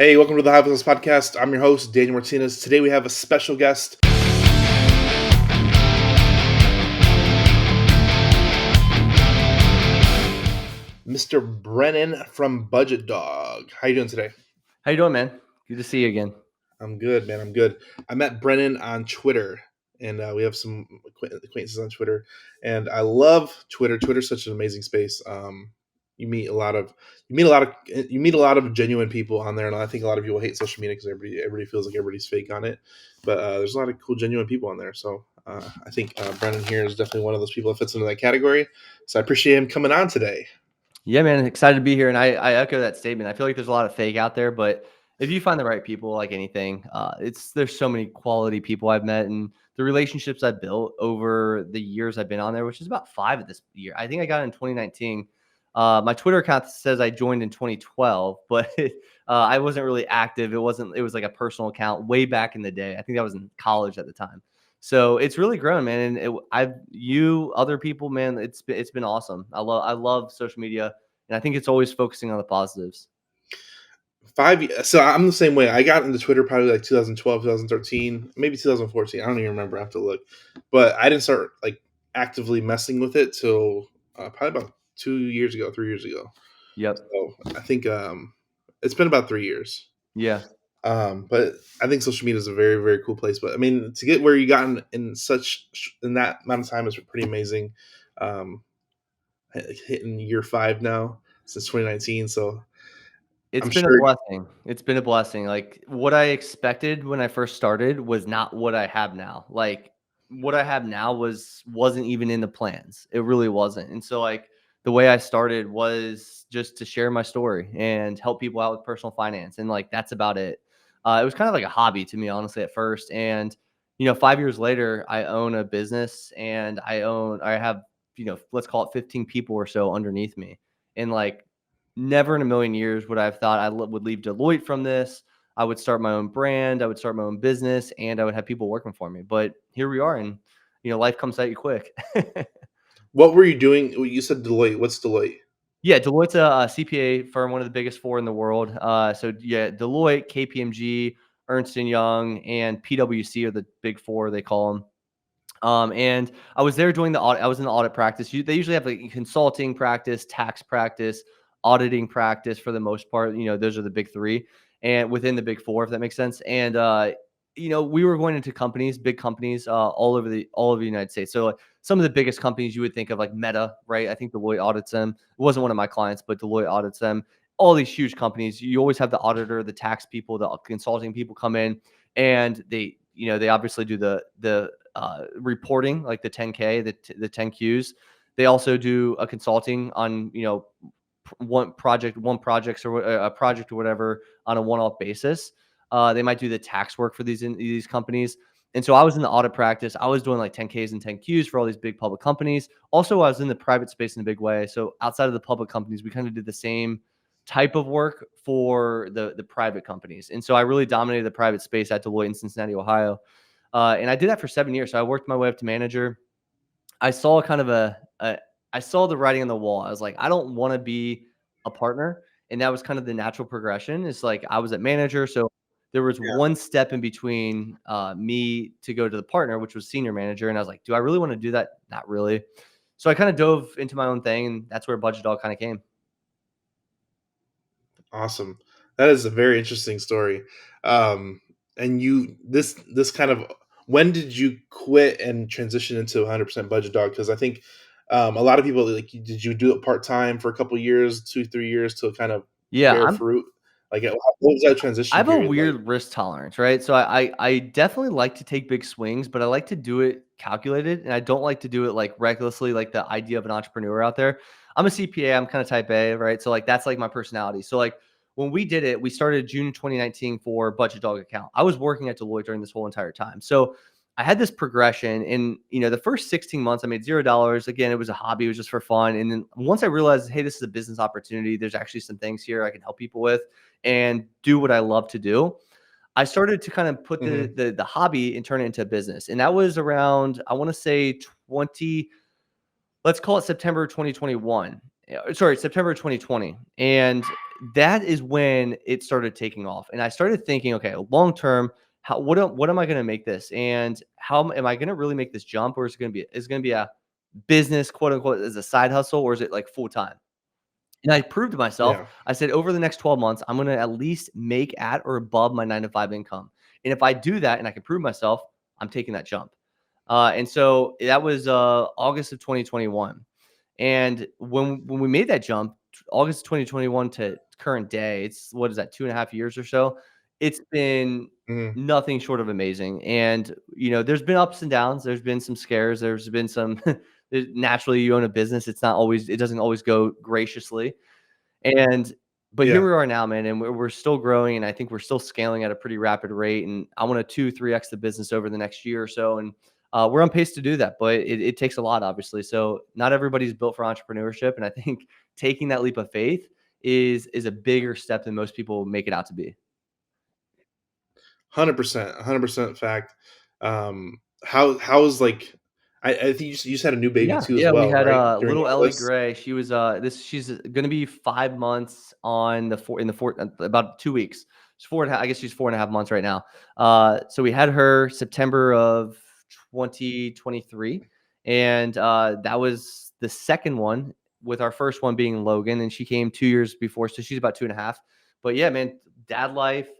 Hey, welcome to the High Business Podcast. I'm your host, Daniel Martinez. Today we have a special guest, Mr. Brennan from Budgetdog. How you doing today? How you doing, man? Good to see you again. I'm good, man. I'm good. I met Brennan on Twitter, and we have some acquaintances on Twitter. And I love Twitter. Twitter's such an amazing space. You meet a lot of genuine people on there, and I think a lot of people hate social media because everybody feels like everybody's fake on it. But there's a lot of cool, genuine people on there. So I think Brennan here is definitely one of those people that fits into that category. So I appreciate him coming on today. Yeah, man, excited to be here, and I echo that statement. I feel like there's a lot of fake out there, but if you find the right people, like anything, there's so many quality people I've met, and the relationships I've built over the years I've been on there, which is about 5 of this year. I think I got in 2019. My Twitter account says I joined in 2012, but I wasn't really active. It was like a personal account way back in the day. I think I was in college at the time. So it's really grown, man. And other people, man, it's been awesome. I love social media, and I think it's always focusing on the positives. 5 years. So I'm the same way. I got into Twitter probably like 2012, 2013, maybe 2014. I don't even remember. I have to look. But I didn't start like actively messing with it till probably about 2 years ago, 3 years ago. Yep. So I think it's been about 3 years. Yeah. But I think social media is a very, very cool place. But I mean, to get where you got in that amount of time is pretty amazing. Um, Hitting year 5 now since 2019. So It's I'm been a sure. blessing. It's been a blessing. Like, what I expected when I first started was not what I have now. Like, what I have now wasn't even in the plans. It really wasn't. And so, like, the way I started was just to share my story and help people out with personal finance, and like that's about it. It was kind of like a hobby to me, honestly, at first. And 5 years later, I own a business, and I have let's call it 15 people or so underneath me, and like never in a million years would I have thought would leave Deloitte from this. I would start my own brand. I would start my own business, and I would have people working for me. But here we are, and life comes at you quick. What were you doing? You said Deloitte. What's Deloitte? Yeah, Deloitte's a CPA firm, one of the biggest four in the world. So yeah, Deloitte, KPMG, Ernst and Young, and PwC are the big four, they call them. And I was there doing the audit. I was in the audit practice. They usually have like consulting practice, tax practice, auditing practice for the most part. Those are the big three, and within the big four, if that makes sense. And we were going into companies, big companies, all over the United States. So like, some of the biggest companies you would think of, like Meta, right? I think Deloitte audits them. It wasn't one of my clients, but Deloitte audits them. All these huge companies, you always have the auditor, the tax people, the consulting people come in, and they obviously do the reporting, like the 10K, the 10Qs. They also do a consulting on, one projects or a project or whatever on a one-off basis. They might do the tax work for these companies. And so I was in the audit practice. I was doing like 10Ks and 10Qs for all these big public companies. Also, I was in the private space in a big way. So outside of the public companies, we kind of did the same type of work for the private companies. And so I really dominated the private space at Deloitte in Cincinnati, Ohio. And I did that for 7 years. So I worked my way up to manager. I saw kind of I saw the writing on the wall. I was like, I don't want to be a partner. And that was kind of the natural progression. It's like I was at manager. So there was Yeah. one step in between me to go to the partner, which was senior manager. And I was like, do I really want to do that? Not really. So I kind of dove into my own thing. And that's where Budgetdog kind of came. Awesome. That is a very interesting story. And this kind of, when did you quit and transition into 100% Budget Dog? Because I think a lot of people, like, did you do it part time for a couple years, 2, 3 years to kind of Yeah, bear fruit? Like, what was that I transition have a period like? weird risk tolerance, right? So I definitely like to take big swings, but I like to do it calculated, and I don't like to do it like recklessly, like the idea of an entrepreneur out there. I'm a CPA, I'm kind of type A, right? So like that's like my personality. So like when we did it, we started June 2019 for Budget Dog account. I was working at Deloitte during this whole entire time. So I had this progression, and the first 16 months I made $0. Again, it was a hobby, it was just for fun. And then once I realized, hey, this is a business opportunity, there's actually some things here I can help people with and do what I love to do, I started to kind of put the Mhm. the, the hobby and turn it into a business. And that was around, I want to say 20, let's call it September 2021. sorry, September 2020. And that is when it started taking off. And I started thinking, okay, long term, what am I going to make this? And how am I going to really make this jump? Or is it going to be a business, quote unquote, as a side hustle, or is it like full time? And I proved to myself, Yeah. I said, over the next 12 months, I'm going to at least make at or above my 9 to 5 income. And if I do that and I can prove myself, I'm taking that jump. And so that was August of 2021. And when we made that jump, August 2021 to current day, it's what is that, 2.5 years or so? It's been Mhm. nothing short of amazing. And there's been ups and downs. There's been some scares. There's been some. Naturally, you own a business. It doesn't always go graciously. And but here Yeah. we are now, man, and we're still growing, and I think we're still scaling at a pretty rapid rate. And I want to 2, 3x the business over the next year or so, and we're on pace to do that. But it takes a lot, obviously. So not everybody's built for entrepreneurship, and I think taking that leap of faith is a bigger step than most people make it out to be. 100%, 100% fact. How's like I think you just had a new baby Yeah, too as yeah, we well, had, right? During little all Ellie this? Gray. She's gonna be 5 months on the 4 about 2 weeks. She's 4 and a half. I guess she's 4.5 months right now. So we had her September of 2023, and, that was the second one, with our first one being Logan, and she came 2 years before, so she's about 2.5. But yeah, man, dad life,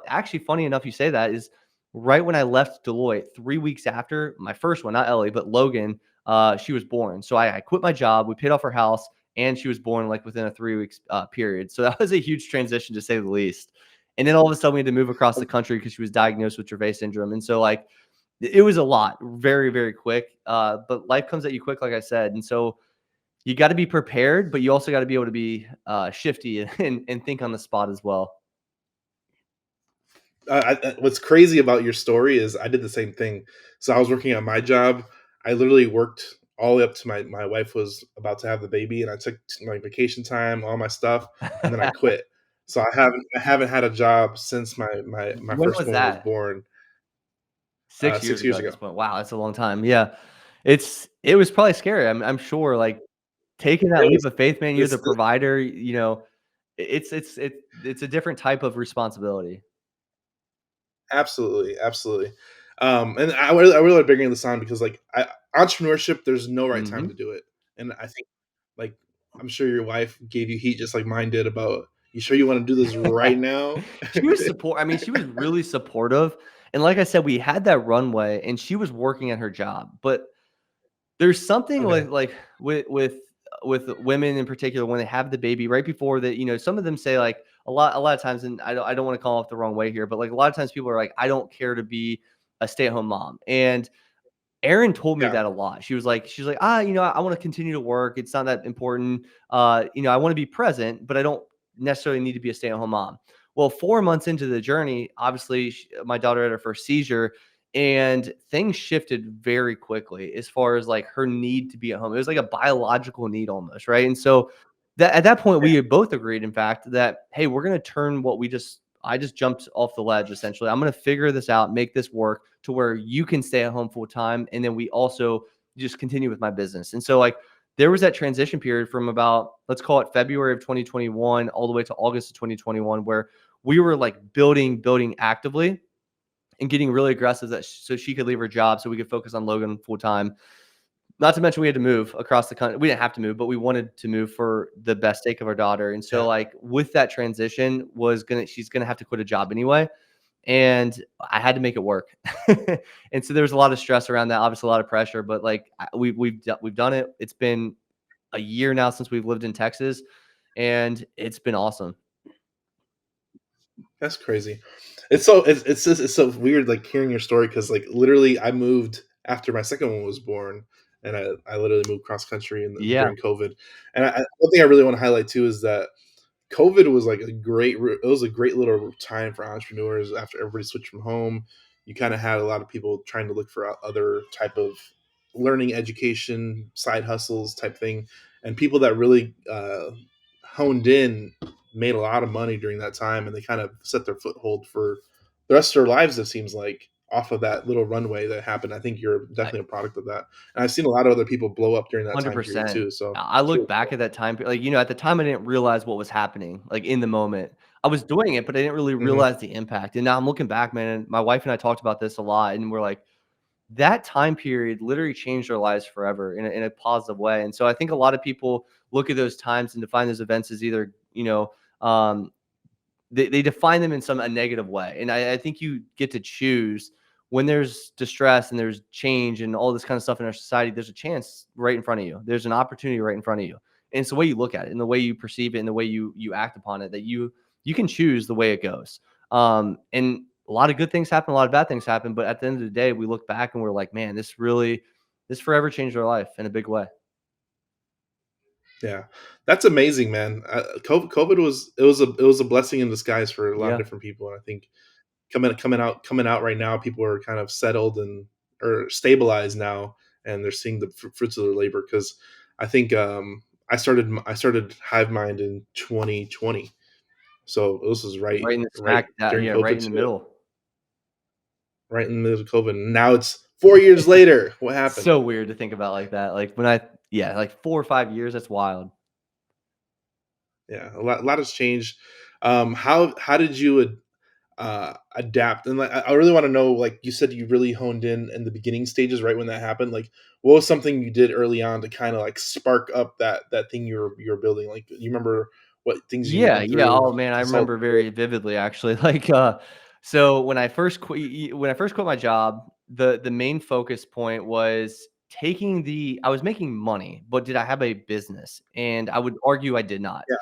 actually, funny enough you say that, is right when I left Deloitte, 3 weeks after my first one, not Ellie, but Logan, she was born. So I quit my job. We paid off her house, and she was born like within a 3 weeks period. So that was a huge transition to say the least. And then all of a sudden we had to move across the country because she was diagnosed with Dravet syndrome. And so like it was a lot, very, very quick. But life comes at you quick, like I said. And so you got to be prepared, but you also got to be able to be shifty and think on the spot as well. What's crazy about your story is I did the same thing. So I was working at my job. I literally worked all the way up to my wife was about to have the baby, and I took my vacation time, all my stuff, and then I quit. So I haven't had a job since my When first was one was that? born 6 years 6 ago years at this ago. point. Wow, that's a long time. Yeah. It was probably scary. I'm sure, like, taking that It leap was of faith, man, you're the this provider, it's a different type of responsibility. Absolutely, absolutely. And I really like bringing this on because like entrepreneurship, there's no right time Mhm. to do it, and I think like I'm sure your wife gave you heat just like mine did about. You sure you want to do this right now? She was really supportive, and like I said, we had that runway, and she was working at her job, but there's something Okay, like with women in particular when they have the baby right before that, some of them say like a lot of times, and I don't want to call off the wrong way here, but like a lot of times people are like, I don't care to be a stay-at-home mom. And Erin told me yeah, that a lot. She's like, I want to continue to work. It's not that important. I want to be present, but I don't necessarily need to be a stay-at-home mom. Well, 4 months into the journey, obviously, my daughter had her first seizure, and things shifted very quickly as far as like her need to be at home. It was like a biological need almost, right? And so that at that point, we had both agreed, in fact, that hey, we're going to turn what we just I just jumped off the ledge essentially. I'm going to figure this out, make this work to where you can stay at home full time. And then we also just continue with my business. And so, like, there was that transition period from about, let's call it February of 2021 all the way to August of 2021, where we were like building actively and getting really aggressive so she could leave her job so we could focus on Logan full time. Not to mention we had to move across the country. We didn't have to move, but we wanted to move for the best sake of our daughter. And so yeah. like with that transition she's gonna have to quit a job anyway. And I had to make it work. And so there was a lot of stress around that, obviously a lot of pressure, but like we've done it. It's been a year now since we've lived in Texas, and it's been awesome. That's crazy. It's so weird like hearing your story because like literally I moved after my second one was born, and I literally moved cross country Yeah. during COVID. And one thing I really want to highlight too is that COVID was like it was a great little time for entrepreneurs after everybody switched from home. You kind of had a lot of people trying to look for other type of learning, education, side hustles type thing, and people that really honed in made a lot of money during that time, and they kind of set their foothold for the rest of their lives. It seems like off of that little runway that happened. I think you're definitely a product of that. And I've seen a lot of other people blow up during that time period 100%. too. So I it's look really back cool. at that time pe like, at the time, I didn't realize what was happening, like, in the moment. I was doing it, but I didn't really Mhm. realize the impact, and now I'm looking back, man, and my wife and I talked about this a lot, and we're like, that time period literally changed our lives forever in a positive way, and so I think a lot of people look at those times and define those events as either, they define them in some a negative way. And I think you get to choose when there's distress and there's change and all this kind of stuff in our society. There's a chance right in front of you. There's an opportunity right in front of you, and it's the way you look at it, and the way you perceive it, and the way you act upon it that you can choose the way it goes. And a lot of good things happen, a lot of bad things happen, but at the end of the day, we look back and we're like, man, this forever changed our life in a big way. Yeah, that's amazing, man. COVID was it was a blessing in disguise for a lot of Yeah, different people, and I think coming out right now, people are kind of settled and or stabilized now, and they're seeing the fruits of their labor. Because I think I started Hive Mind in 2020, so this was right in the right during yeah, right COVID in the too, middle. right in the middle of COVID. Now it's 4 years later. What happened? So weird to think about like that. Like when I yeah, like 4 or 5 years, that's wild. Yeah, a lot has changed. How did you adapt? And like, I really want to know, like you said, you really honed in the beginning stages, right when that happened. Like, what was something you did early on to kind of like spark up that thing you were building? Like, you remember what things you Yeah, went yeah. through, Oh man, I remember consulted very with? vividly actually. Like so when I first quit my job, the main focus point was taking the I was making money, but did I have a business? And I would argue I did not. Yeah,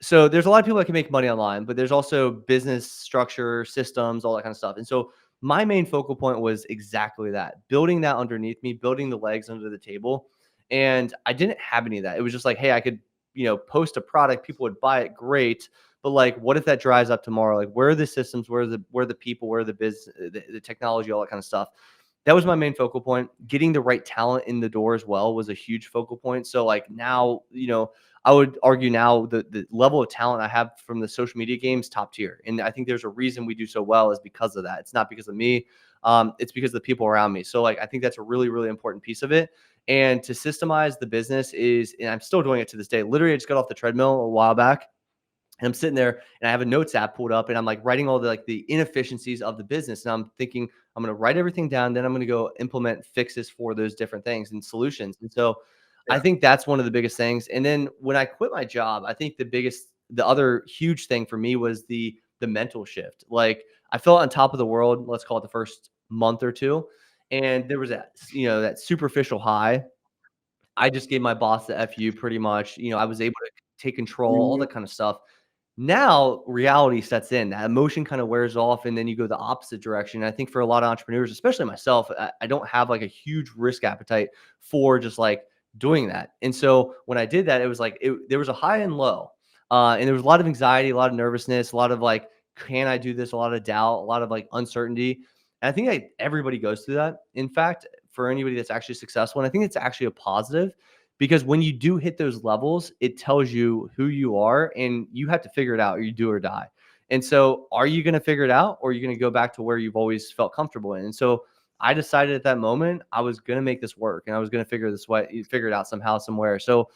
So there's a lot of people that can make money online, but there's also business structure, systems, all that kind of stuff. And so my main focal point was exactly that, building that underneath me, building the legs under the table. And I didn't have any of that. It was just like, hey, I could, post a product, people would buy it, great. But like, what if that dries up tomorrow? Like, where are the systems? Where are the people? Where are the business, the technology, all that kind of stuff? That was my main focal point. Getting the right talent in the door as well was a huge focal point. So like now, I would argue now the level of talent I have from the social media games top tier, and I think there's a reason we do so well is because of that. It's not because of me, it's because of the people around me. So like I think that's a really really important piece of it. And to systemize the business is, and I'm still doing it to this day. Literally, I just got off the treadmill a while back, and I'm sitting there and I have a notes app pulled up and I'm like writing all the inefficiencies of the business. And I'm thinking I'm going to write everything down. Then I'm going to go implement fixes for those different things and solutions. And so I yeah, think that's one of the biggest things. And then when I quit my job, I think the other huge thing for me was the mental shift. Like I felt on top of the world, let's call it the first month or two. And there was that superficial high. I just gave my boss the FU pretty much. I was able to take control, all mhm, that kind of stuff. Now reality sets in. That emotion kind of wears off, and then you go the opposite direction. I think for a lot of entrepreneurs, especially myself, I don't have like a huge risk appetite for just like doing that. And so when I did that, it was like there was a high and low, and there was a lot of anxiety, a lot of nervousness, a lot of like, can I do this? A lot of doubt, a lot of like uncertainty. And I think like everybody goes through that. In fact, for anybody that's actually successful, and I think it's actually a positive because when you do hit those levels, it tells you who you are and you have to figure it out or you do or die. And so, are you going to figure it out or are you going to go back to where you've always felt comfortable in? And so, I decided at that moment I was going to make this work and I was going to figure it out somehow, somewhere. So,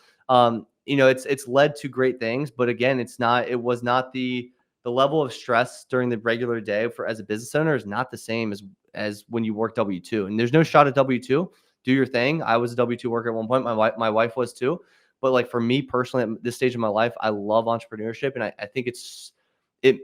it's led to great things, but again, it was not the level of stress during the regular day for as a business owner is not the same as when you work W-2. And there's no shot at W-2. Do your thing. I was a W-2 worker at one point. My wife was too. But like for me personally, at this stage of my life, I love entrepreneurship. And I think it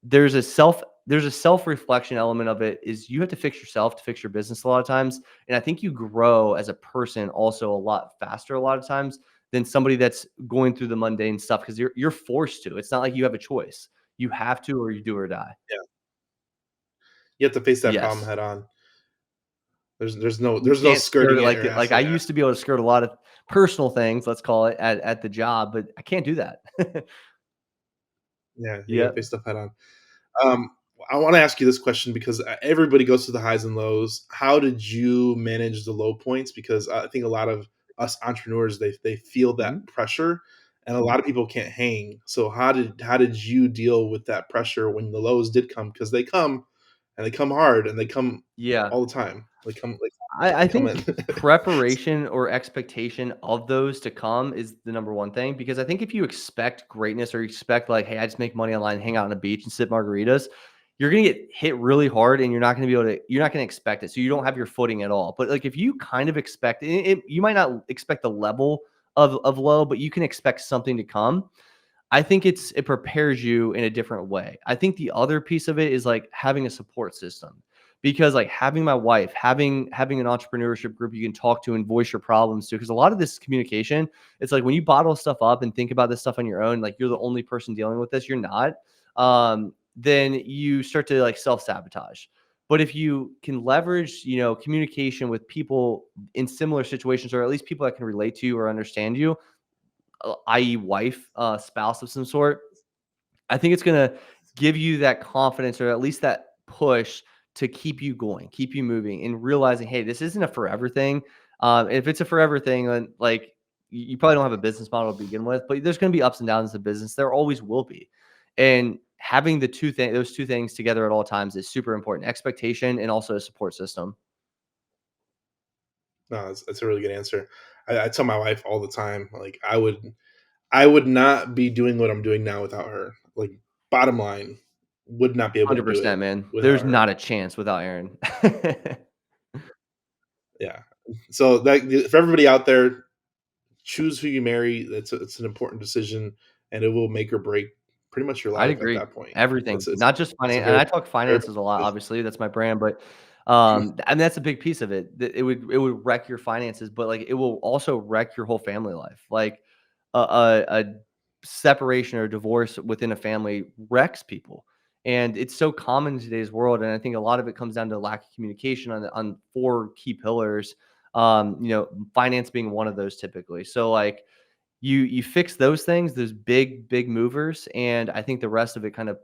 there's a self-reflection element of it is you have to fix yourself to fix your business a lot of times. And I think you grow as a person also a lot faster a lot of times than somebody that's going through the mundane stuff because you're forced to. It's not like you have a choice. You have to or you do or die. yeah. You have to face that problem Yes. head on. There's no You there's no can't skirt skirting it it or like asking. I Yeah, used to be able to skirt a lot of personal things, let's call it, at the job, but I can't do that. yeah. You got to Yep. face stuff head on. Um, I want to ask you this question because everybody goes through the highs and lows. How did you manage the low points? Because I think a lot of us entrepreneurs they feel Mhm. that pressure, and a lot of people can't hang. So how did you deal with that pressure when the lows did come? Because they come, and they come hard, and they come Yeah. all the time. I They come think in. preparation or expectation of those to come is the number one thing, because I think if you expect greatness or you expect like, hey, I just make money online, hang out on the beach and sip margaritas, you're gonna get hit really hard and you're not gonna expect it. So you don't have your footing at all. But like if you kind of expect it, you might not expect the level of low, but you can expect something to come. I think it prepares you in a different way. I think the other piece of it is like having a support system, because like having my wife, having an entrepreneurship group you can talk to and voice your problems to, because a lot of this communication, it's like when you bottle stuff up and think about this stuff on your own, like you're the only person dealing with this, you're not. Then you start to like self-sabotage. But if you can leverage, communication with people in similar situations, or at least people that can relate to you or understand you, i.e., wife, spouse of some sort, I think it's going to give you that confidence, or at least that push to keep you going, keep you moving, and realizing, hey, this isn't a forever thing. If it's a forever thing, then like you probably don't have a business model to begin with, but there's going to be ups and downs in business. There always will be. And having those two things together at all times is super important: expectation and also a support system. No, that's a really good answer. I tell my wife all the time, like I would not be doing what I'm doing now without her. Like, bottom line, would not be able to do 100%, it man. without There's her. not a chance without Aaron. Yeah. So that for everybody out there, choose who you marry. It's an important decision, and it will make or break pretty much your I'd life at agree. that point. Everything, It's not just it's a finance. And very I talk very finances a important lot, decision. obviously, that's my brand, but, and that's a big piece of it. That it would wreck your finances, but, like, it will also wreck your whole family life. Like, a separation or divorce within a family wrecks people, and it's so common in today's world, and I think a lot of it comes down to lack of communication on 4 key pillars, finance being one of those typically. So, like, you fix those things, those big movers, and I think the rest of it kind of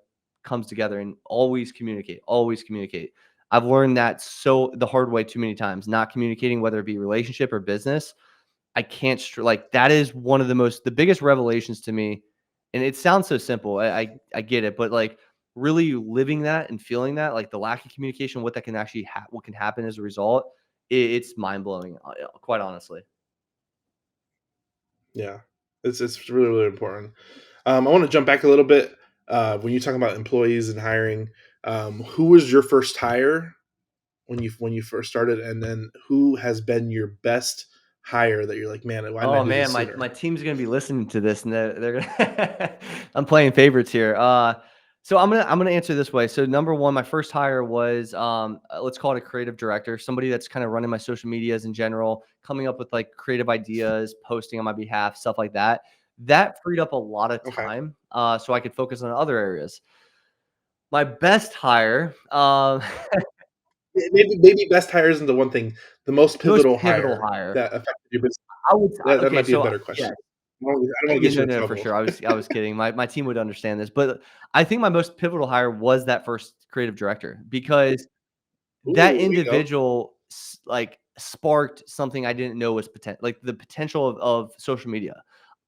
comes together. And always communicate, always communicate. I've learned that so the hard way too many times, not communicating, whether it be relationship or business. I can't like that is one of the biggest revelations to me. And it sounds so simple. I get it, but like really living that and feeling that, like the lack of communication, what that can actually what can happen as a result, it's mind blowing, quite honestly. Yeah, it's really really important. I want to jump back a little bit. When you talk about employees and hiring, who was your first hire when you first started, and then who has been your best hire that you're like, man, why didn't I Oh do man, this my sooner? team's gonna be listening to this, and they're gonna I'm playing favorites here. So I'm gonna answer this way. So number one, my first hire was let's call it a creative director, somebody that's kind of running my social medias in general, coming up with like creative ideas, posting on my behalf, stuff like that. That freed up a lot of Okay, time, so I could focus on other areas. My best hire, maybe best hire isn't the one thing. The most most pivotal pivotal hire hire. that affected your business. That Okay, might be a so better yeah. question. I don't want to Yeah, get you no, in no, for trouble. sure. I was kidding. My team would understand this, but I think my most pivotal hire was that first creative director, because that Ooh, there you go. individual like sparked something I didn't know was like the potential of social media.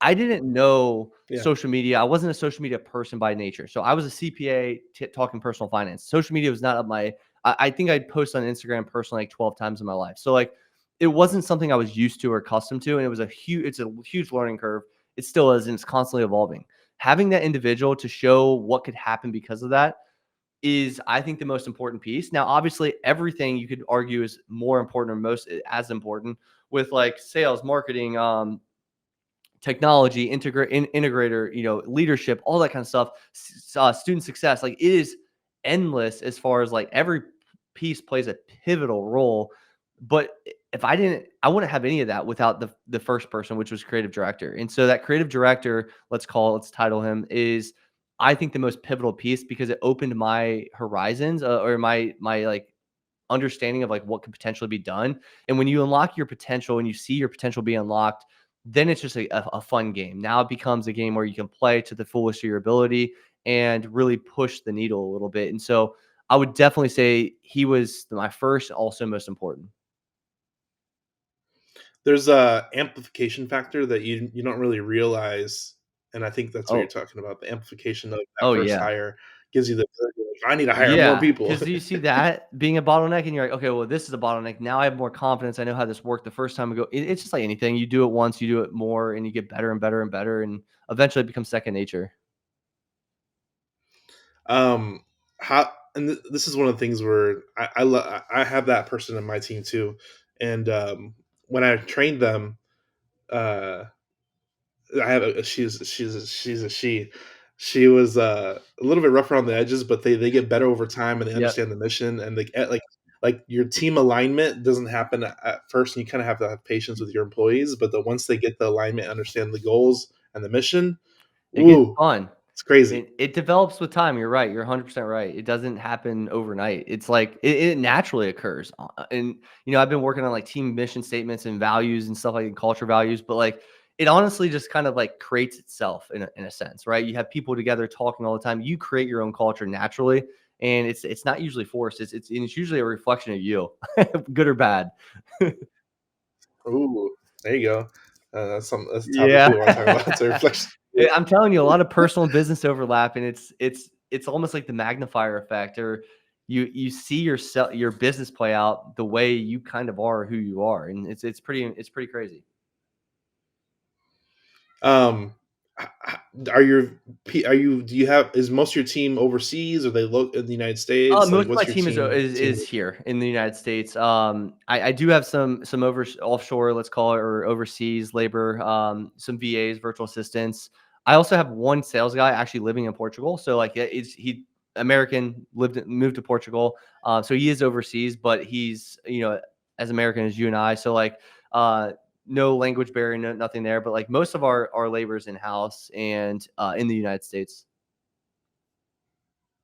I didn't know Yeah. social media. I wasn't a social media person by nature. So I was a CPA talking personal finance. Social media was not up my. I think I'd post on Instagram personally like 12 times in my life. So like it wasn't something I was used to or accustomed to, and it was it's a huge learning curve. It still is, and it's constantly evolving. Having that individual to show what could happen because of that is, I think, the most important piece. Now, obviously, everything you could argue is more important or most as important with like sales, marketing, technology, integrator, leadership, all that kind of stuff, student success. Like it is endless as far as like every piece plays a pivotal role. But if I wouldn't have any of that without the first person, which was creative director. And so that creative director, let's title him, is I think the most pivotal piece, because it opened my horizons, or my like understanding of like what could potentially be done. And when you unlock your potential and you see your potential be unlocked, then it's just a fun game. Now it becomes a game where you can play to the fullest of your ability and really push the needle a little bit. And so I would definitely say he was my first, also most important. There's a amplification factor that you don't really realize, and I think that's what you're Oh, talking about, the amplification of that oh first yeah. hire. gives you the like, I need to hire more Yeah, people. because you see that being a bottleneck, and you're like, okay, well, this is a bottleneck. Now I have more confidence. I know how this worked the first time ago. It's just like anything. You do it once, you do it more, and you get better and better and better, and eventually it becomes second nature. Um, how and this is one of the things where I have that person in my team too, and when I trained them, uh, I have a she's a she. She was a little bit rough around the edges, but they get better over time and they Yep, understand the mission and they like your team alignment doesn't happen at first, and you kind of have to have patience with your employees. But once they get the alignment, understand the goals and the mission, it gets ooh, fun. it's crazy. It develops with time. You're right. You're 100% right. It doesn't happen overnight. It's like it naturally occurs. And I've been working on like team mission statements and values and stuff like and culture values, but like it honestly just kind of like creates itself in a sense, right? You have people together talking all the time. You create your own culture naturally, and it's not usually forced. It's usually a reflection of you, good or bad. Ooh, there you go. That's a topic Yeah. people want to talk about. It's a reflection. I'm telling you, a lot of personal and business overlap, and it's almost like the magnifier effect, or you see your business play out the way you kind of are who you are, and it's pretty crazy. Um, are your are you do you have is most of your team overseas or they look in the United States? Like, Most of my what's your team is team? here in the United States. I do have some offshore, let's call it, or overseas labor, some VAs, virtual assistants. I also have one sales guy actually living in Portugal. So like he American moved to Portugal. So he is overseas, but he's as American as you and I. So like no language barrier, nothing there. But like most of our labor is in house and in the United States.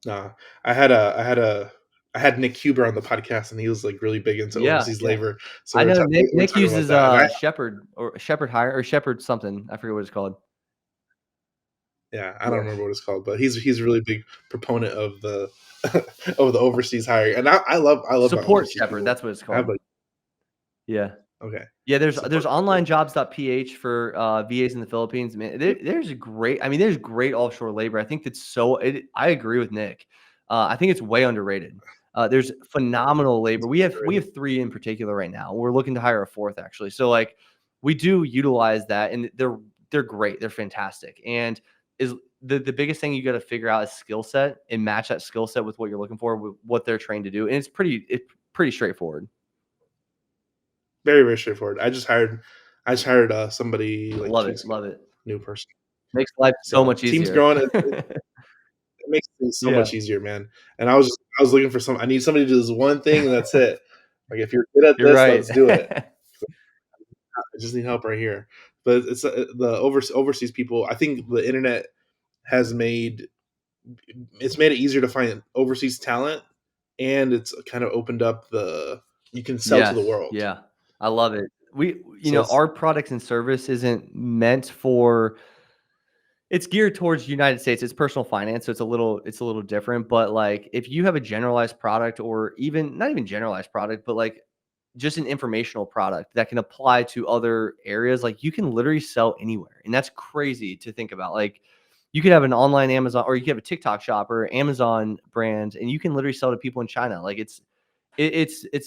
Nah, I had Nick Huber on the podcast, and he was like really big into Yeah, overseas yeah. labor. So I know we were Nick talking about uses, that, and Shepherd Hire or Shepherd something. I forget what it's called. yeah, I don't Yeah. remember what it's called, but he's a really big proponent of the of the overseas hiring, and I love my Support overseas Shepherd, people. that's what it's I have called. like Yeah. okay Yeah, there's support Shepherd. onlinejobs.ph for, VAs in the Philippines. Man, there's great offshore labor. I think that's I agree with Nick. I think it's way underrated. There's phenomenal labor. It's We have 3 in particular right now. We're looking to hire a 4th actually. So, like, we do utilize that, and they're great. They're fantastic. And is the biggest thing you gotta figure out is skill set and match that skill set with what you're looking for, with what they're trained to do, and it's pretty straightforward. very very straightforward. I just hired somebody like Love 2 weeks it, ago, love it. new person. Makes life so So much team's easier. growing. It makes things so Yeah, much easier, man. And I was looking for I need somebody to do this one thing and that's it. Like, if you're good at you're this, right. let's do it. I just need help right here. But it's the overseas people. I think the internet has made it easier to find overseas talent, and it's kind of opened up the you can sell to the Yes, world. yeah, I love it. So it's Our products and service isn't meant for it's geared towards United States. It's personal finance, so it's a little different, but, like, if you have a generalized product, or even not even generalized product, but, like, just an informational product that can apply to other areas, like, you can literally sell anywhere, and that's crazy to think about. Like, you could have an online Amazon, or you could have a TikTok shop or Amazon brand, and you can literally sell to people in China. Like, it's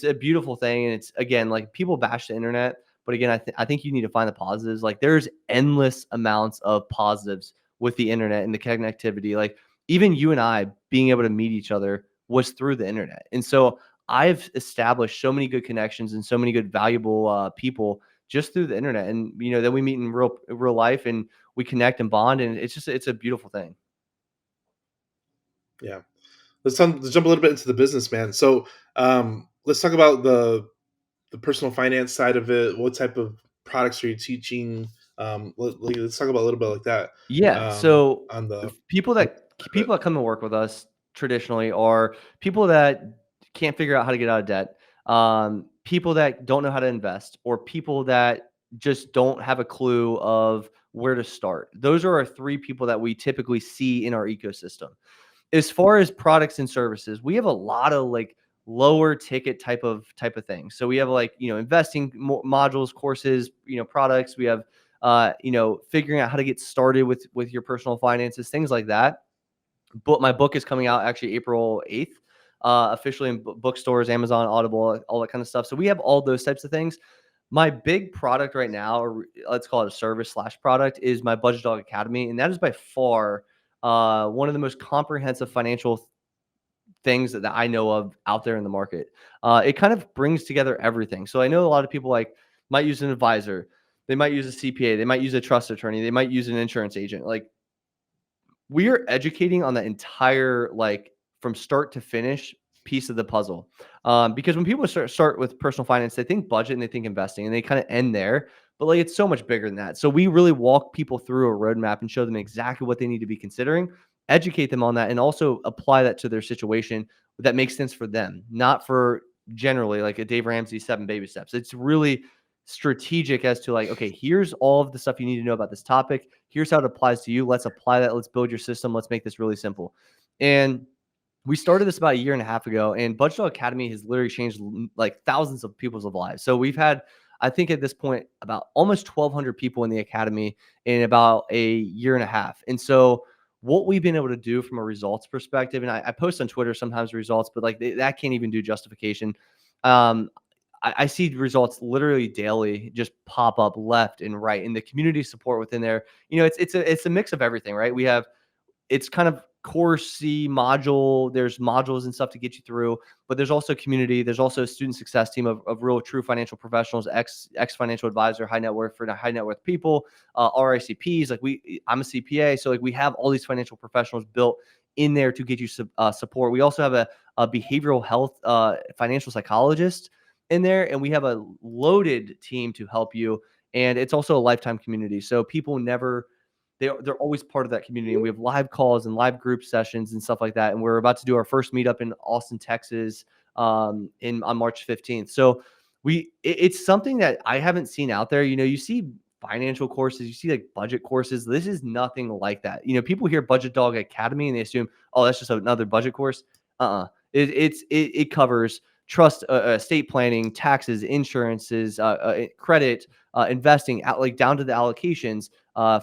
a beautiful thing, and it's, again, like, people bash the internet, but again, I think you need to find the positives. Like, there's endless amounts of positives with the internet and the connectivity. Like, even you and I being able to meet each other was through the internet, and so I've established so many good connections and so many good valuable people just through the internet. And then we meet in real life, and we connect and bond, and it's a beautiful thing. yeah. Let's jump a little bit into the business, man. So let's talk about the personal finance side of it. What type of products are you teaching? Let's talk about a little bit like that. Yeah. So On the people on that people that come and work with us traditionally are people that can't figure out how to get out of debt, people that don't know how to invest, or people that just don't have a clue of where to start. Those are our 3 people that we typically see in our ecosystem. As far as products and services, we have a lot of like lower ticket type of things. So we have like, investing modules, courses, products. We have figuring out how to get started with your personal finances, things like that. But my book is coming out actually April 8th, officially in bookstores, Amazon, Audible, all that kind of stuff. So we have all those types of things. My big product right now, or let's call it a service slash product, is my Budget Dog Academy, and that is by far one of the most comprehensive financial things that I know of out there in the market. It kind of brings together everything. So I know a lot of people like might use an advisor, they might use a CPA, they might use a trust attorney, they might use an insurance agent. Like we are educating on the entire like from start to finish piece of the puzzle. Because when people start with personal finance, they think budget and they think investing and they kind of end there. But like it's so much bigger than that. So we really walk people through a roadmap and show them exactly what they need to be considering, educate them on that, and also apply that to their situation that makes sense for them, not for generally like a Dave Ramsey 7 baby steps. It's really strategic as to like, okay, here's all of the stuff you need to know about this topic. Here's how it applies to you. Let's apply that. Let's build your system. Let's make this really simple. And we started this about a year and a half ago, and Budget Academy has literally changed like thousands of people's lives. So we've had, I think at this point, about almost 1,200 people in the academy in about a year and a half. And so what we've been able to do from a results perspective, and I post on Twitter sometimes results, but like that can't even do justification. Um, I see results literally daily just pop up left and right, and the community support within there. You know, it's a mix of everything, right? We have it's kind of coursey module. There's modules and stuff to get you through, but there's also community. There's also a student success team of real true financial professionals, ex financial advisor, high net worth for high net worth people, RICPs. Like I'm a CPA, so like we have all these financial professionals built in there to get you support. We also have a behavioral health financial psychologist in there, and we have a loaded team to help you. And it's also a lifetime community, so people never they're always part of that community. And we have live calls and live group sessions and stuff like that. And we're about to do our first meetup in Austin, Texas, in on March 15th. So it's something that I haven't seen out there. You know, you see financial courses, you see like budget courses. This is nothing like that. You know, people hear Budget Dog Academy and they assume, oh, that's just another budget course. It covers trust, estate planning, taxes, insurances, credit, investing, out like down to the allocations,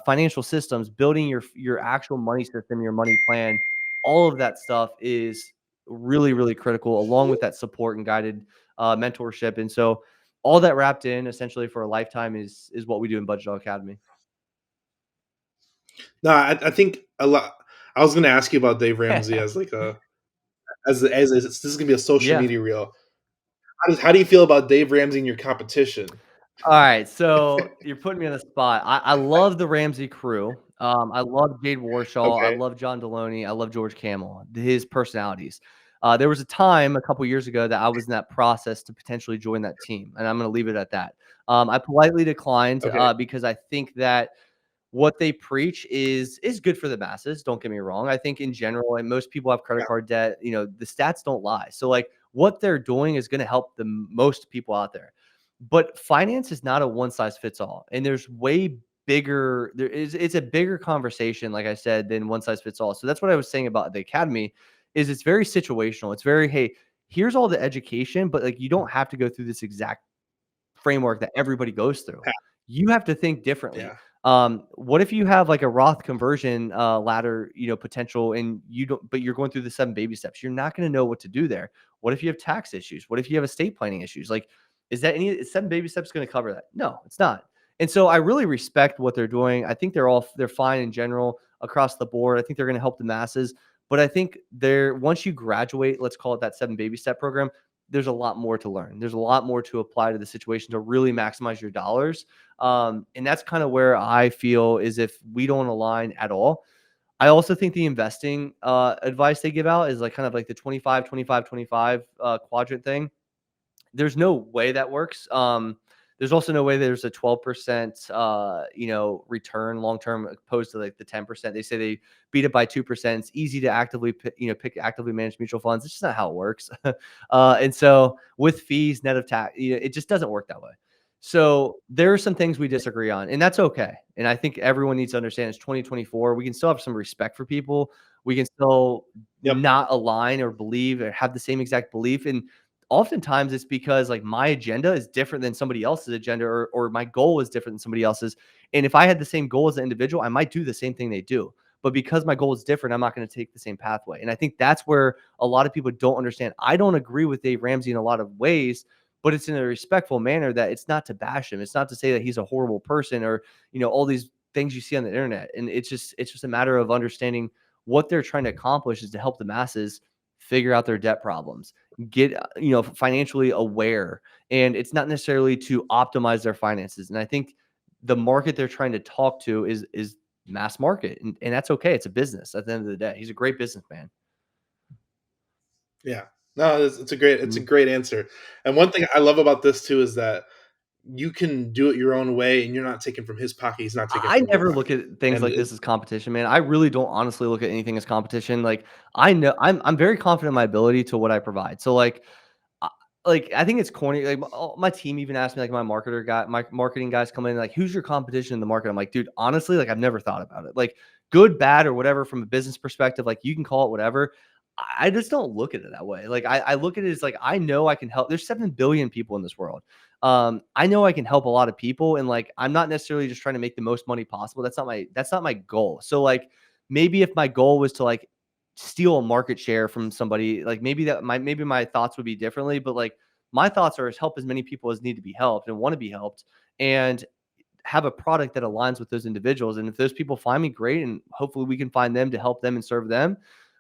financial systems, building your actual money system, your money plan. All of that stuff is really really critical, along with that support and guided mentorship. And so all that wrapped in essentially for a lifetime is what we do in Budget Dog Academy. No, I think a lot. I was going to ask you about Dave Ramsey as like a as this is going to be a social Yeah. media reel. How do you feel about Dave Ramsey and your competition? All right, so you're putting me on the spot. I love the Ramsey crew. I love Jade Warshaw. I Okay, love John Deloney. I love George Camel. His personalities. There was a time a couple years ago that I was in that process to potentially join that team, and I'm going to leave it at that. I politely declined okay, because I think that what they preach is good for the masses. Don't get me wrong. I think in general, and most people have credit yeah, card debt. You know, the stats don't lie. So like what they're doing is going to help the most people out there. But finance is not a one size fits all, and there's way bigger. It's a bigger conversation, like I said, than one size fits all. So that's what I was saying about the academy. Is it's very situational. It's very hey, here's all the education, but like you don't have to go through this exact framework that everybody goes through. You have to think differently. yeah, What if you have like a Roth conversion ladder, you know, potential, and you don't, but you're going through the 7 baby steps? You're not going to know what to do there. What if you have tax issues? What if you have estate planning issues? Like, is 7 baby steps going to cover that? No, it's not. And so I really respect what they're doing. I think they're fine in general across the board. I think they're going to help the masses. But I think once you graduate, let's call it that 7 baby step program, there's a lot more to learn. There's a lot more to apply to the situation to really maximize your dollars. And that's kind of where I feel is if we don't align at all. I also think the investing advice they give out is like kind of like the 25, 25, 25 quadrant thing. There's no way that works. There's also no way there's a 12%, return long term opposed to like the 10%. They say they beat it by 2%. It's easy to actively, pick actively managed mutual funds. It's just not how it works. And so with fees, net of tax, it just doesn't work that way. So there are some things we disagree on, and that's okay. And I think everyone needs to understand it's 2024. We can still have some respect for people. We can still yep. not align or believe or have the same exact belief. And oftentimes it's because like my agenda is different than somebody else's agenda, or my goal is different than somebody else's. And if I had the same goal as an individual, I might do the same thing they do. But because my goal is different, I'm not going to take the same pathway. And I think that's where a lot of people don't understand. I don't agree with Dave Ramsey in a lot of ways, but it's in a respectful manner, that it's not to bash him. It's not to say that he's a horrible person, or, all these things you see on the internet. And it's just a matter of understanding what they're trying to accomplish is to help the masses figure out their debt problems, get, financially aware. And it's not necessarily to optimize their finances. And I think the market they're trying to talk to is mass market, and that's okay. It's a business at the end of the day. He's a great businessman. Yeah. No, it's a Mhm. great answer. And one thing I love about this too is that you can do it your own way, and you're not taking from his pocket. He's not taking I from your never look pocket. at things And like this as competition, man. I really don't honestly look at anything as competition. Like, I know I'm very confident in my ability to what I provide. So I I think it's corny. Like, my team even asked me, like, my marketing guys come in, like, "Who's your competition in the market?" I'm like, "Dude, honestly, like, I've never thought about it. Like, good, bad, or whatever from a business perspective, like, you can call it whatever." I just don't look at it that way. Like, I look at it as, like, I know I can help. There's 7 billion people in this world. I know I can help a lot of people, and, like, I'm not necessarily just trying to make the most money possible. That's not my goal. So, like, maybe if my goal was to, like, steal a market share from somebody, like, maybe my thoughts would be differently. But, like, my thoughts are, as help as many people as need to be helped and want to be helped, and have a product that aligns with those individuals. And if those people find me, great, and hopefully we can find them to help them and serve them.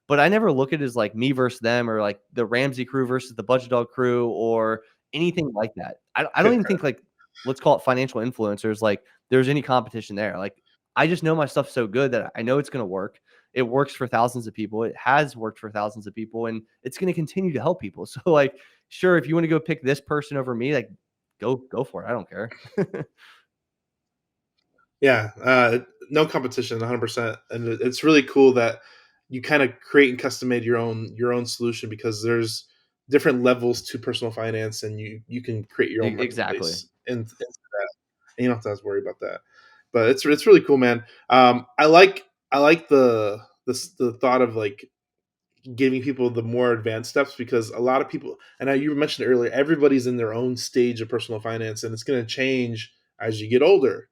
But I never look at it as like me versus them, or like the Ramsey crew versus the Budget Dog crew, or anything like that. I don't even think, like, let's call it financial influencers, like, there's any competition there. Like, I just know my stuff so good that I know it's going to work. It works for thousands of people. It has worked for thousands of people, and it's going to continue to help people. So, like, sure, if you want to go pick this person over me, like, go for it. I don't care. yeah, no competition, 100%. And it's really cool that you kind of create and custom made your own solution, because there's different levels to personal finance, and you can create your own Exactly. marketplace into that, and you don't have to worry about that. But it's really cool, man. I like the thought of, like, giving people the more advanced steps, because a lot of people, and you mentioned earlier, everybody's in their own stage of personal finance, and it's going to change as you get older,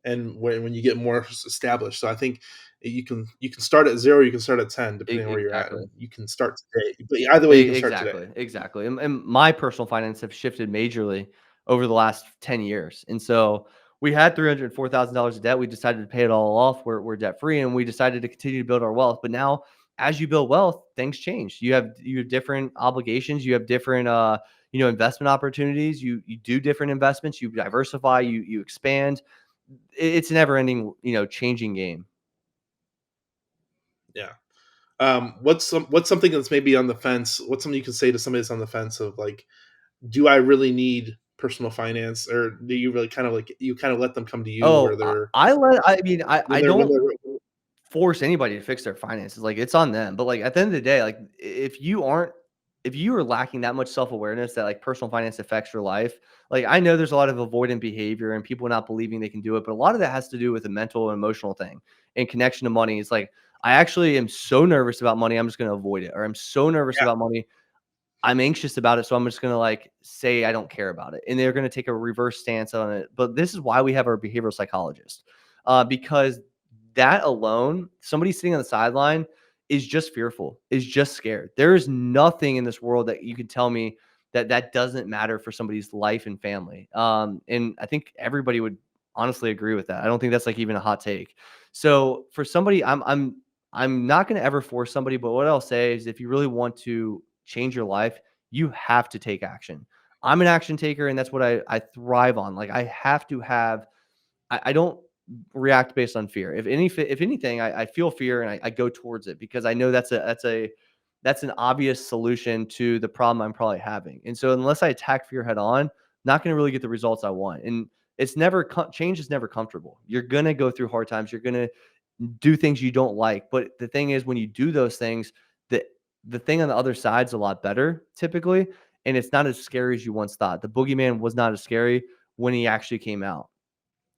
and when you get more established. So I think you can start at 0, you can start at 10, depending on where you're at, Exactly. and you can start today. But either way, you can start today. Exactly, exactly. And my personal finance have shifted majorly over the last 10 years. And so we had $304,000 of debt. We decided to pay it all off. We're debt free, and we decided to continue to build our wealth. But now, as you build wealth, things change. You have different obligations. You have different investment opportunities. You do different investments. You diversify. You expand. It's a never ending changing game. Yeah. What's something that's maybe on the fence? What's something you can say to somebody that's on the fence of, like, do I really need personal finance, or do you really kind of, like, you kind of let them come to you where Oh, they're I mean, I when don't they're force anybody to fix their finances. Like, it's on them. But, like, at the end of the day, like, if you are lacking that much self-awareness that, like, personal finance affects your life, like, I know there's a lot of avoidant behavior and people not believing they can do it, but a lot of that has to do with a mental and emotional thing and connection to money. It's like, I actually am so nervous about money, I'm just going to avoid it. Or I'm so nervous yeah, about money, I'm anxious about it, so I'm just gonna, like, say I don't care about it, and they're gonna take a reverse stance on it. But this is why we have our behavioral psychologist, because that alone, somebody sitting on the sideline is just fearful, is just scared. There is nothing in this world that you could tell me that doesn't matter for somebody's life and family. And I think everybody would honestly agree with that. I don't think that's, like, even a hot take. So for somebody, I'm not gonna ever force somebody, but what I'll say is, if you really want to change your life, you have to take action. I'm an action taker, and that's what I thrive on. Like, I have to have. I don't react based on fear. If anything, I feel fear, and I go towards it, because I know that's an obvious solution to the problem I'm probably having. And so unless I attack fear head on, not going to really get the results I want. And change is never comfortable. You're gonna go through hard times. You're gonna do things you don't like. But the thing is, when you do those things, the the thing on the other side is a lot better typically, and it's not as scary as you once thought. The boogeyman was not as scary when he actually came out.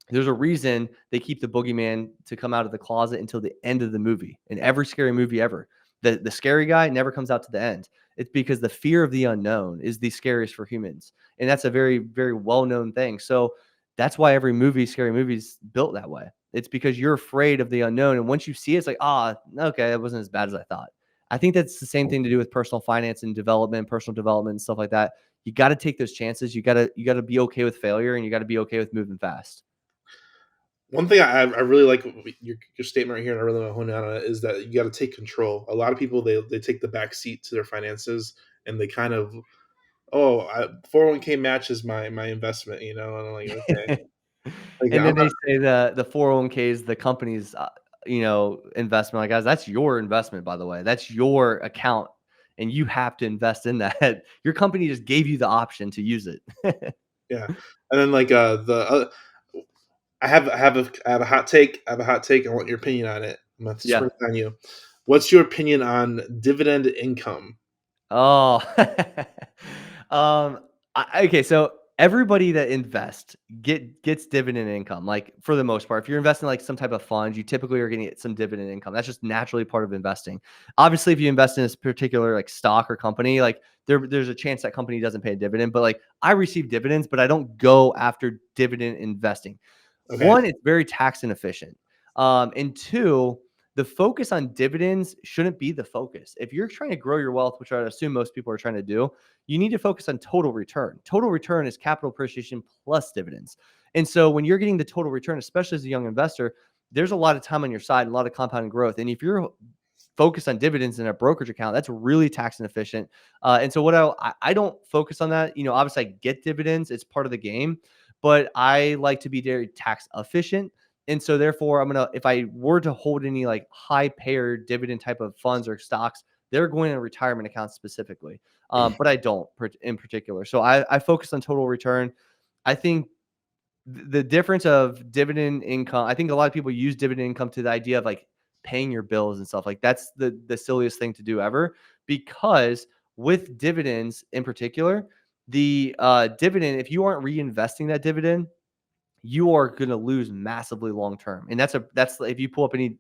There's a reason they keep the boogeyman to come out of the closet until the end of the movie. In every scary movie ever, the scary guy never comes out to the end. It's because the fear of the unknown is the scariest for humans, and that's a very, very well known thing. So that's why every movie, scary movie, is built that way. It's because you're afraid of the unknown. And once you see it, it's like, okay, that wasn't as bad as I thought. I think that's the same thing to do with personal finance and development, personal development and stuff like that. You got to take those chances. You got to be okay with failure, and you got to be okay with moving fast. One thing I really like your statement right here, and I really want to hone in on it, is that you got to take control. A lot of people they take the back seat to their finances, and they kind of 401k matches my investment, and I'm like, okay, like And I'm then they not. say the 401k is the company's investment. Like, guys, that's your investment, by the way. That's your account, and you have to invest in that. Your company just gave you the option to use it. Yeah, and then like I have a hot take. I have a hot take. I want your opinion on it. I'm gonna Yeah. spring it on you. What's your opinion on dividend income? Oh, um, okay. So everybody that invests gets dividend income. Like, for the most part, if you're investing like some type of fund, you typically are going to get some dividend income. That's just naturally part of investing. Obviously, if you invest in this particular like stock or company, like there's a chance that company doesn't pay a dividend. But like, I receive dividends, but I don't go after dividend investing. Okay. One, it's very tax inefficient. And two, the focus on dividends shouldn't be the focus. If you're trying to grow your wealth, which I assume most people are trying to do, you need to focus on total return. Total return is capital appreciation plus dividends. And so when you're getting the total return, especially as a young investor, there's a lot of time on your side and a lot of compounding growth. And if you're focused on dividends in a brokerage account, that's really tax inefficient. And so what I don't focus on that. Obviously I get dividends; it's part of the game, but I like to be very tax efficient. And so therefore, if I were to hold any like high payer dividend type of funds or stocks, they're going in retirement accounts specifically. But I don't in particular. So I focus on total return. I think the difference of dividend income, I think a lot of people use dividend income to the idea of like paying your bills and stuff. Like, that's the silliest thing to do ever, because with dividends in particular, the dividend, if you aren't reinvesting that dividend, you are going to lose massively long term. And that's if you pull up any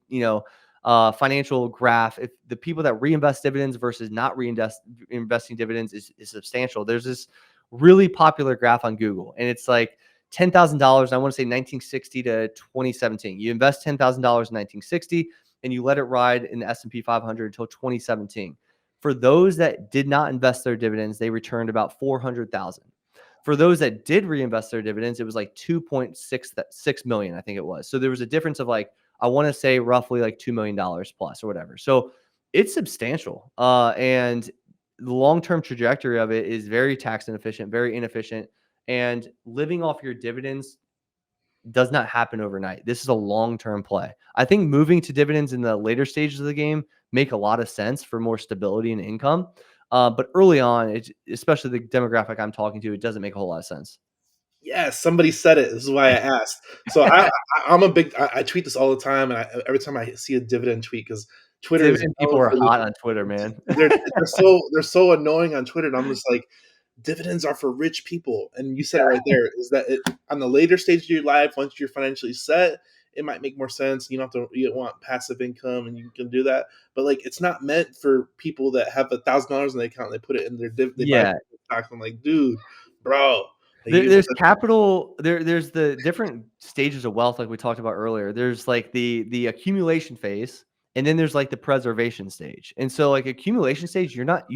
financial graph, if the people that reinvest dividends versus not reinvest investing dividends is substantial. There's this really popular graph on Google, and it's like $10,000. I want to say 1960 to 2017. You invest $10,000 in 1960, and you let it ride in the S&P 500 until 2017. For those that did not invest their dividends, they returned about 400,000. For those that did reinvest their dividends, it was like 2.66 million, I think it was. So there was a difference of like, I want to say roughly like $2 million plus or whatever. So it's substantial. And the long-term trajectory of it is very tax inefficient, very inefficient. And living off your dividends does not happen overnight. This is a long-term play. I think moving to dividends in the later stages of the game make a lot of sense for more stability and income. But early on, especially the demographic I'm talking to, it doesn't make a whole lot of sense. Yes, somebody said it. This is why I asked. So I'm a big. I tweet this all the time, and every time I see a dividend tweet, because Twitter is Dividend people known are for hot on Twitter, man. they're so annoying on Twitter, and I'm just like, dividends are for rich people. And you said it right there. Is that on the later stage of your life, once you're financially set, it might make more sense. You don't want passive income, and you can do that. But like, it's not meant for people that have $1,000 in the account and they put it in they buy Yeah, stocks. I'm like, dude, bro. Like, there's capital. There's the different stages of wealth, like we talked about earlier. There's like the accumulation phase, and then there's like the preservation stage. And so, like, accumulation stage, you're not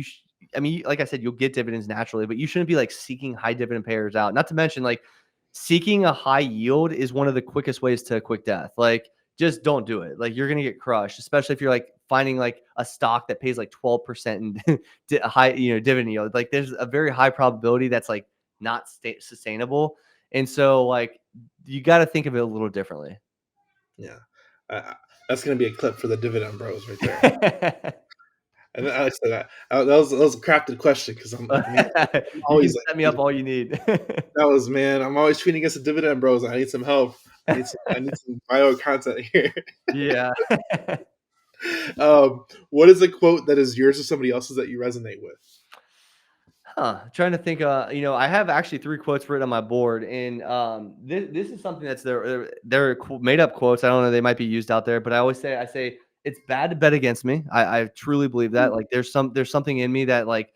I mean, like I said, you'll get dividends naturally, but you shouldn't be like seeking high dividend payers out. Not to mention, like, seeking a high yield is one of the quickest ways to a quick death. Like, just don't do it. Like, you're gonna get crushed, especially if you're like finding like a stock that pays like 12% in high, dividend yield. Like, there's a very high probability that's like not sustainable. And so, like, you got to think of it a little differently. Yeah, that's gonna be a clip for the dividend bros right there. And I said that was a crafted question because I'm You can always set me up all you need. man. I'm always tweeting against the dividend bros. I need some help. I need some bio content here. Yeah. What is a quote that is yours or somebody else's that you resonate with? Trying to think. I have actually three quotes written on my board, and this is something that's they're made up quotes. I don't know, they might be used out there, but I say it's bad to bet against me. I truly believe that. Like, there's something in me that, like,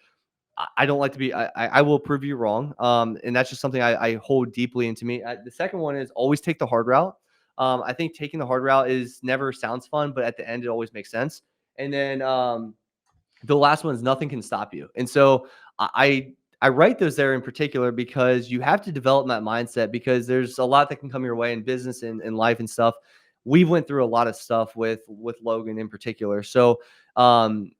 I don't like to be. I will prove you wrong. And that's just something I hold deeply into me. The second one is always take the hard route. I think taking the hard route is never sounds fun, but at the end, it always makes sense. And then the last one is nothing can stop you. And so I write those there in particular because you have to develop that mindset, because there's a lot that can come your way in business and life and stuff. We went through a lot of stuff with Logan in particular. So um,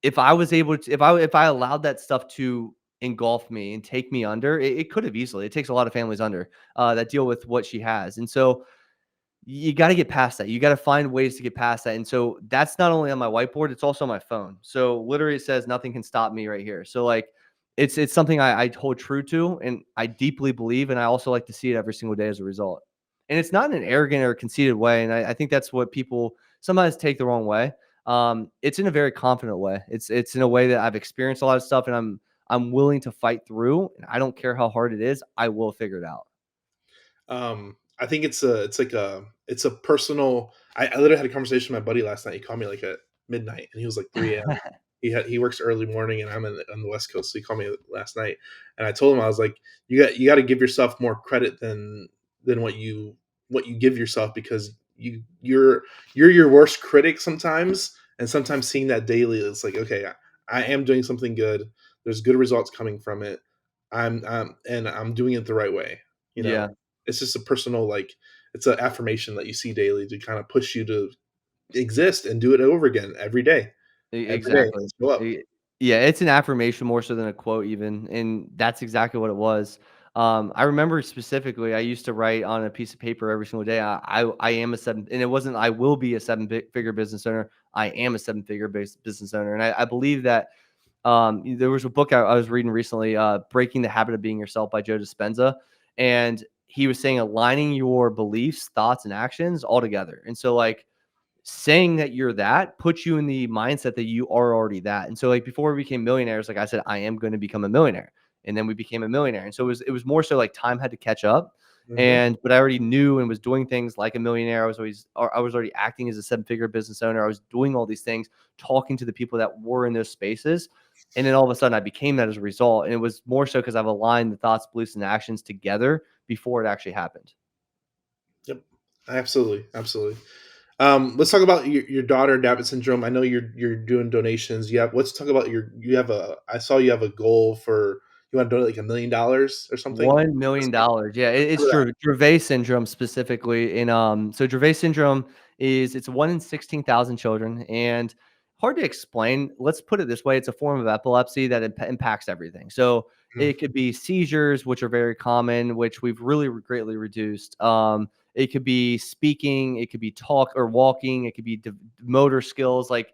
if I was able to, if I allowed that stuff to engulf me and take me under, it could have easily. It takes a lot of families under that deal with what she has, and so you got to get past that. You got to find ways to get past that. And so that's not only on my whiteboard, it's also on my phone. So literally it says nothing can stop me right here. So like it's something I hold true to and I deeply believe. And I also like to see it every single day as a result. And it's not in an arrogant or conceited way. And I think that's what people sometimes take the wrong way. It's in a very confident way. It's in a way that I've experienced a lot of stuff and I'm willing to fight through. And I don't care how hard it is. I will figure it out. I think it's a personal. I literally had a conversation with my buddy last night. He called me like at midnight, and he was like 3 a.m. He works early morning, and I'm on the West Coast. So he called me last night, and I told him, I was like, you got to give yourself more credit than what you give yourself, because you're your worst critic sometimes, and sometimes seeing that daily, it's like, okay, I am doing something good. There's good results coming from it. And I'm doing it the right way. You know, Yeah. it's just a personal, like, it's an affirmation that you see daily to kind of push you to exist and do it over again every day. Every day. Exactly. Show up. E Yeah, it's an affirmation more so than a quote even, and that's exactly what it was. I remember specifically, I used to write on a piece of paper every single day, I am a 7, and it wasn't I will be a 7-figure business owner, I am a 7-figure business owner, and I believe that, there was a book I was reading recently, Breaking the Habit of Being Yourself by Joe Dispenza, and he was saying aligning your beliefs, thoughts, and actions all together, and so, like, saying that you're that puts you in the mindset that you are already that. And so like before we became millionaires, like I said, I am going to become a millionaire. And then we became a millionaire. And so it was more so like time had to catch up. Hmm. And but I already knew and was doing things like a millionaire. I was already acting as a 7-figure business owner. I was doing all these things, talking to the people that were in those spaces. And then all of a sudden I became that as a result. And it was more so because I've aligned the thoughts, beliefs, and actions together before it actually happened. Yep. Absolutely. Absolutely. Let's talk about your daughter, David syndrome. I know you're doing donations. Let's talk about you have a. I saw you have a goal for, you want to donate like $1 million or something. $1 million. Yeah, it's Remember Dravet syndrome specifically. And so Dravet syndrome it's 1 in 16,000 children, and hard to explain. Let's put it this way: it's a form of epilepsy that impacts everything. So that. it could be seizures, which are very common, which we've really greatly reduced. It could be speaking, it could be talk or walking, it could be motor skills. Like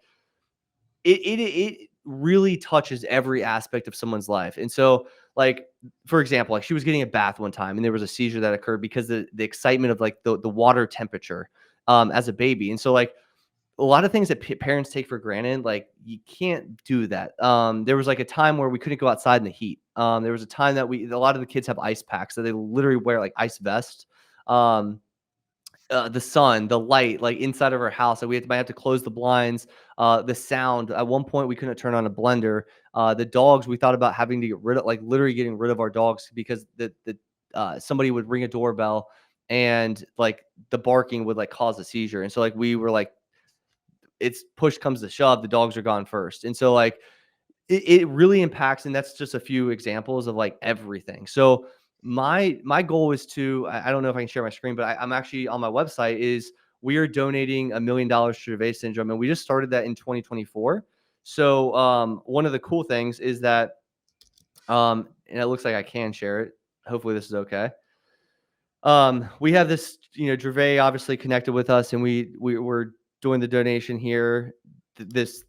it really touches every aspect of someone's life. And so, like, for example, like she was getting a bath one time and there was a seizure that occurred because the excitement of like the water temperature as a baby. And so like a lot of things that parents take for granted, like you can't do that. There was like a time where we couldn't go outside in the heat. There was a time that a lot of the kids have ice packs, so they literally wear like ice vests. Um, the sun, the light, like inside of our house. So might have to close the blinds. The sound. At one point, we couldn't turn on a blender. The dogs, we thought about having to get rid of, like literally getting rid of our dogs because the somebody would ring a doorbell and like the barking would like cause a seizure. And so like we were like, it's push comes to shove, the dogs are gone first. And so like it really impacts, and that's just a few examples of like everything. So my goal is to, I don't know if I can share my screen, but I'm actually on my website is we are donating $1 million to Dravet syndrome, and we just started that in 2024. So one of the cool things is that and it looks like I can share it. Hopefully this is okay. We have this, Dravet obviously connected with us, and we're doing the donation here. This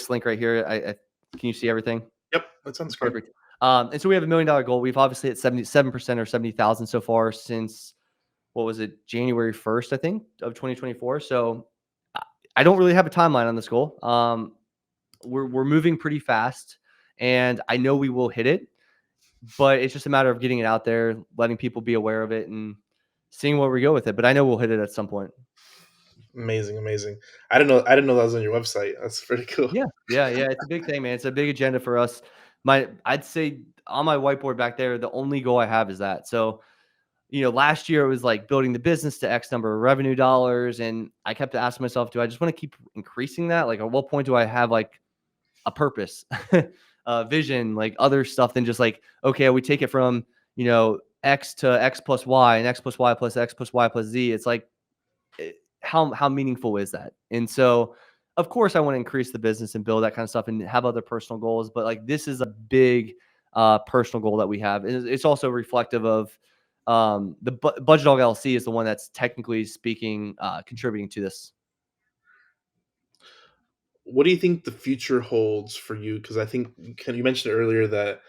link right here. I can you see everything? Yep, that's on the screen. Perfect. And so we have $1 million goal. We've obviously hit 77% or 70,000 so far since what was it, January 1st, I think, of 2024. So I don't really have a timeline on this goal. We're moving pretty fast, and I know we will hit it, but it's just a matter of getting it out there, letting people be aware of it, and seeing where we go with it. But I know we'll hit it at some point. Amazing, amazing. I didn't know that was on your website. That's pretty cool. Yeah. It's a big thing, man. It's a big agenda for us. I'd say on my whiteboard back there, the only goal I have is that. So last year it was like building the business to X number of revenue dollars. And I kept asking myself, do I just want to keep increasing that? Like, at what point do I have like a purpose, vision, like other stuff than just like, okay, we take it from, X to X plus Y and X plus Y plus X plus Y plus Z. It's like, how meaningful is that? And so, of course, I want to increase the business and build that kind of stuff and have other personal goals. But like, this is a big personal goal that we have. And it's also reflective of the Budgetdog LLC is the one that's technically speaking contributing to this. What do you think the future holds for you? Because I think you mentioned earlier that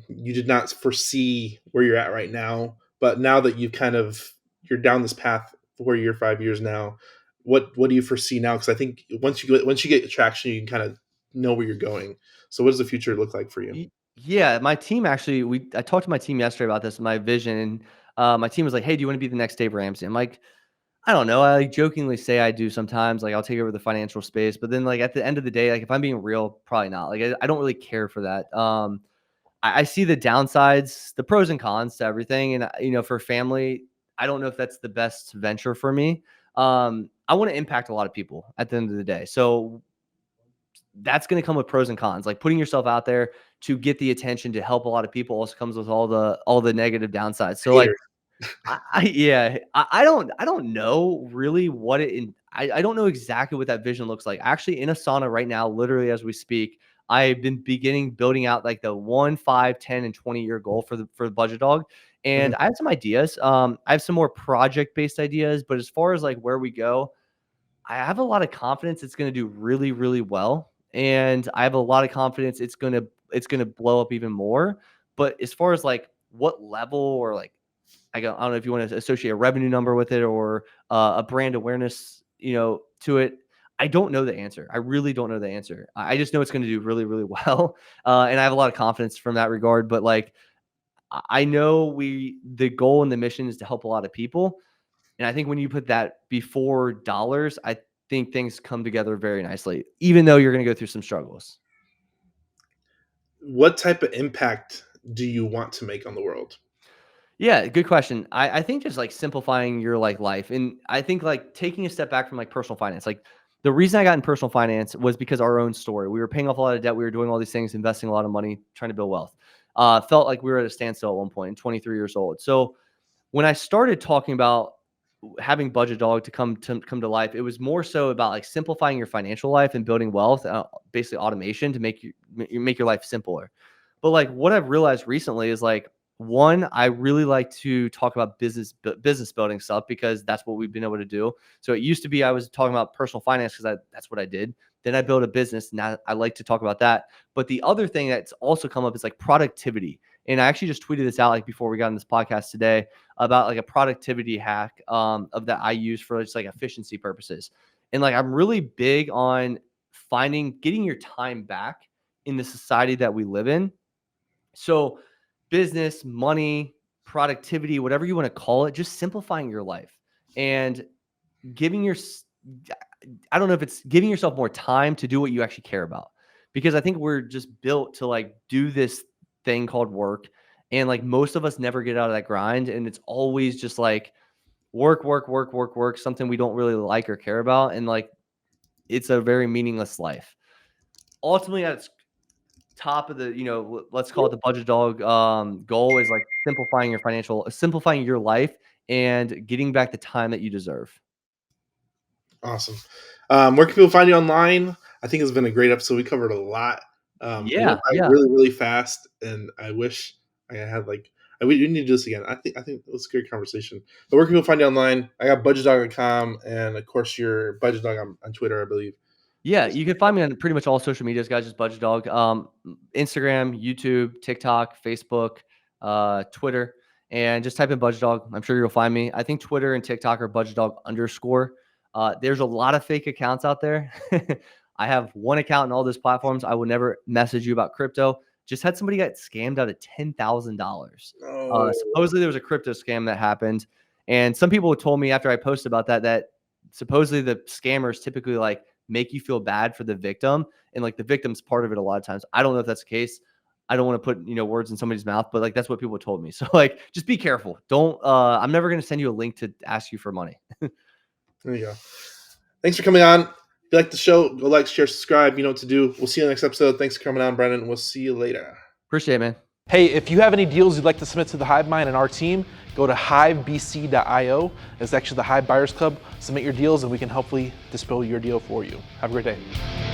you did not foresee where you're at right now, but now that you're down this path 4 year, 5 years now, what do you foresee now? Because I think once you get traction, you can kind of know where you're going. So, what does the future look like for you? Yeah, my team actually, I talked to my team yesterday about this, my vision, and my team was like, "Hey, do you want to be the next Dave Ramsey?" I'm like, I don't know. I like jokingly say I do sometimes. Like I'll take over the financial space, but then like at the end of the day, like if I'm being real, probably not. Like I don't really care for that. I see the downsides, the pros and cons to everything, and for family, I don't know if that's the best venture for me. I want to impact a lot of people at the end of the day, so that's going to come with pros and cons. Like putting yourself out there to get the attention to help a lot of people also comes with all the negative downsides. So like Hater. yeah, I don't know really what I don't know exactly what that vision looks like. Actually, in Asana right now, literally as we speak, I've been beginning building out like the 1, 5, 10, and 20-year goal for the Budgetdog. Mhm. And I have some ideas. I have some more project-based ideas, but as far as like where we go, I have a lot of confidence it's going to do really, really well. And I have a lot of confidence it's gonna blow up even more. But as far as like what level or like I don't know if you want to associate a revenue number with it or a brand awareness, to it. I don't know the answer. I really don't know the answer. I just know it's going to do really, really well, and I have a lot of confidence from that regard. But like, I know the goal and the mission is to help a lot of people, and I think when you put that before dollars, I think things come together very nicely, even though you're going to go through some struggles. What type of impact do you want to make on the world? Yeah, good question. I think just like simplifying your like life. And I think like taking a step back from like personal finance. Like the reason I got in personal finance was because our own story. We were paying off a lot of debt. We were doing all these things, investing a lot of money, trying to build wealth. Felt like we were at a standstill at one point, 23 years old. So when I started talking about having Budgetdog to come to life, it was more so about like simplifying your financial life and building wealth, basically automation to make your life simpler. But like what I've realized recently is like one, I really like to talk about business building stuff because that's what we've been able to do. So it used to be I was talking about personal finance because that's what I did. Then I built a business. Now I like to talk about that. But the other thing that's also come up is like productivity. And I actually just tweeted this out like before we got on this podcast today about like a productivity hack of that I use for just like efficiency purposes. And like I'm really big on getting your time back in the society that we live in. So business, money, productivity, whatever you want to call it, just simplifying your life and giving your I don't know if it's giving yourself more time to do what you actually care about. Because I think we're just built to like do this thing called work. And like most of us never get out of that grind. And it's always just like work, work, work, work, work, something we don't really like or care about. And like it's a very meaningless life. Ultimately, at its top of the, let's call it the Budgetdog goal is like simplifying your life and getting back the time that you deserve. Awesome. Where can people find you online? I think it's been a great episode. We covered a lot. It went Yeah, by yeah. really, really fast, and I wish I had we need to do this again. I think it was a great conversation. But where can people find you online? I got budgetdog.com, and of course your budgetdog on Twitter, I believe. Yeah, you can find me on pretty much all social medias, guys. Just Budgetdog, Instagram, YouTube, TikTok, Facebook, Twitter, and just type in Budgetdog. I'm sure you'll find me. I think Twitter and TikTok are Budgetdog underscore. There's a lot of fake accounts out there. I have one account in all those platforms. I will never message you about crypto. Just had somebody get scammed out of $10,000. Oh, Supposedly there was a crypto scam that happened, and some people told me after I posted about that supposedly the scammers typically like make you feel bad for the victim and like the victim's part of it a lot of times. I don't know if that's the case. I don't want to put, words in somebody's mouth, but like, that's what people told me. So like, just be careful. Don't, I'm never going to send you a link to ask you for money. There you go. Thanks for coming on. If you like the show, go like, share, subscribe. You know what to do. We'll see you in the next episode. Thanks for coming on, Brennan. We'll see you later. Appreciate it, man. Hey, if you have any deals you'd like to submit to the Hive Mind and our team, go to hivebc.io. It's actually the Hive Buyers Club. Submit your deals and we can hopefully dispel your deal for you. Have a great day.